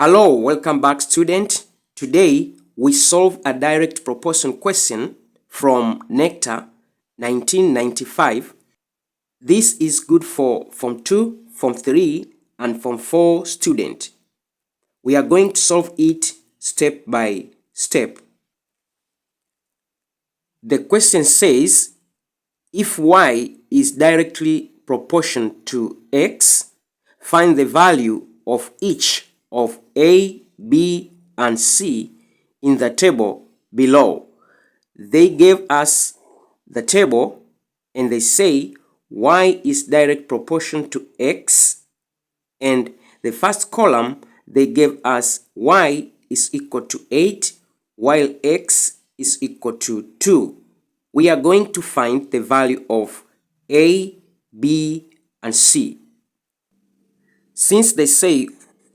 Hello, welcome back student. Today we solve a direct proportion question from NECTA 1995. This is good for Form 2, Form 3 and Form 4 student. We are going to solve it step by step. The question says, if y is directly proportional to x, find the value of each of A, B, and C in the table below. They gave us the table and they say y is direct proportion to x, and the first column they gave us y is equal to 8 while x is equal to 2. We are going to find the value of A, B, and C. Since they say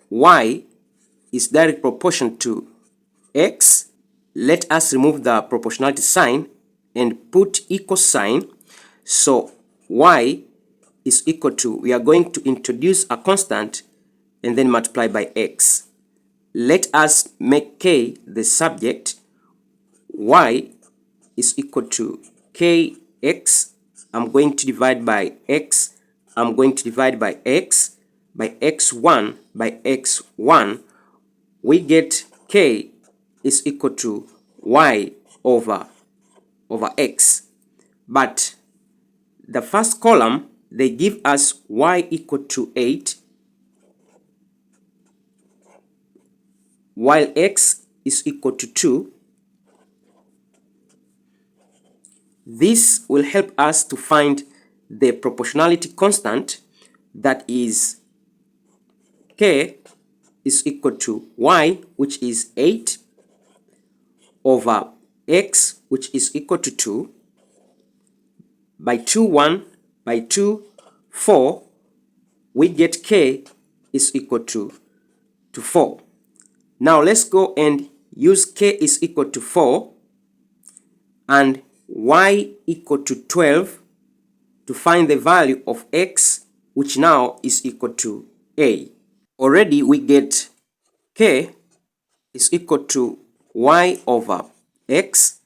y is direct proportion to x, let us remove the proportionality sign and put equal sign. So y is equal to, we are going to introduce a constant and then multiply by x. Let us make k the subject. Y is equal to kx. I'm going to divide by x. I'm going to divide by x, by x1, by x1. We get k is equal to y over x. But the first column, they give us y equal to 8, while x is equal to 2. This will help us to find the proportionality constant, that is k is equal to y, which is 8, over x, which is equal to 2, by 2, 1, by 2, 4, we get k is equal to 4. Now let's go and use k is equal to 4 and y equal to 12 to find the value of x, which now is equal to a. Already we get k is equal to y over x,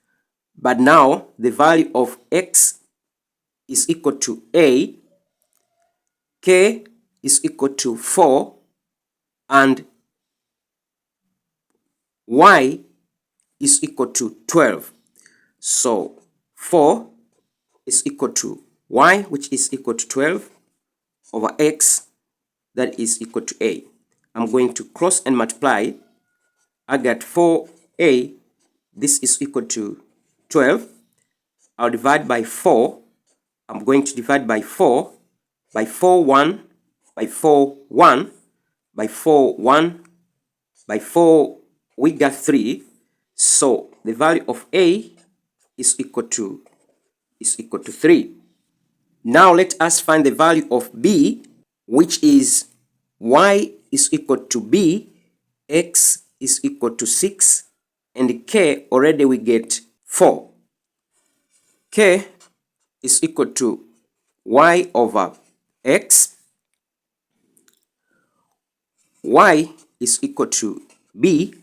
but now the value of x is equal to a, k is equal to 4, and y is equal to 12. So 4 is equal to y, which is equal to 12, over x, that is equal to a. I'm going to cross and multiply. I got 4a, this is equal to 12. I'll divide by 4. I'm going to divide by 4, by 4, 1, by 4, 1, by 4, 1, by 4, we got 3. So the value of a is equal to 3. Now let us find the value of b, which is y is equal to b, x is equal to 6, and k already we get 4. K is equal to y over x, y is equal to b,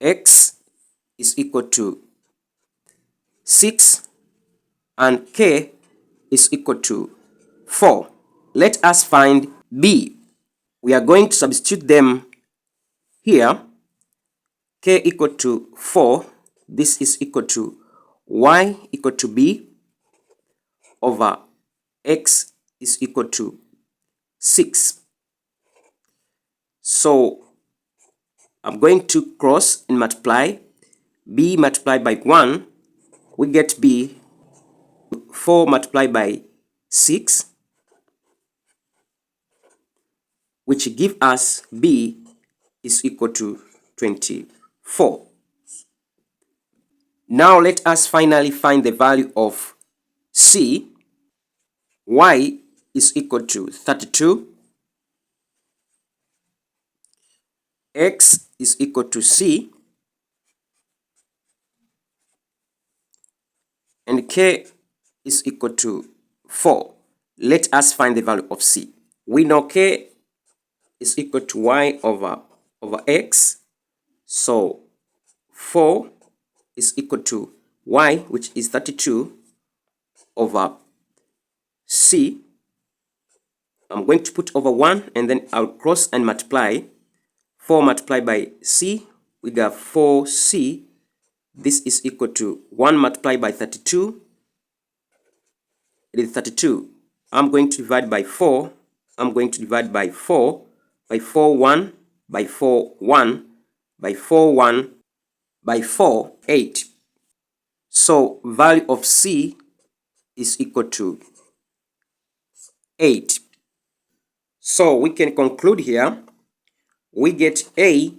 x is equal to 6, and k is equal to 4. Let us find b. We are going to substitute them here. K equal to 4, this is equal to y equal to b over x is equal to 6. So I'm going to cross and multiply. B multiplied by 1, we get b. 4 multiplied by 6, which give us b is equal to 24. Now let us finally find the value of c. Y is equal to 32, x is equal to c, and k is equal to 4. Let us find the value of c. We know k is equal to y over over x. So 4 is equal to y, which is 32, over c. I'm going to put over 1 and then I'll cross and multiply. 4 multiplied by c, we got 4c. This is equal to 1 multiplied by 32. It is 32. I'm going to divide by 4. I'm going to divide by 4, by 4, 1, by 4, 1, by 4, 1, by 4, 8. So value of c is equal to 8. So we can conclude here. We get A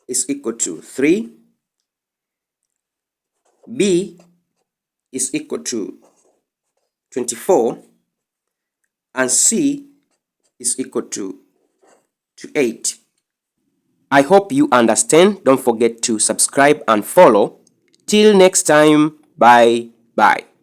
is equal to 3, B is equal to 24, and C is equal to 8. I hope you understand. Don't forget to subscribe and follow. Till next time, bye bye.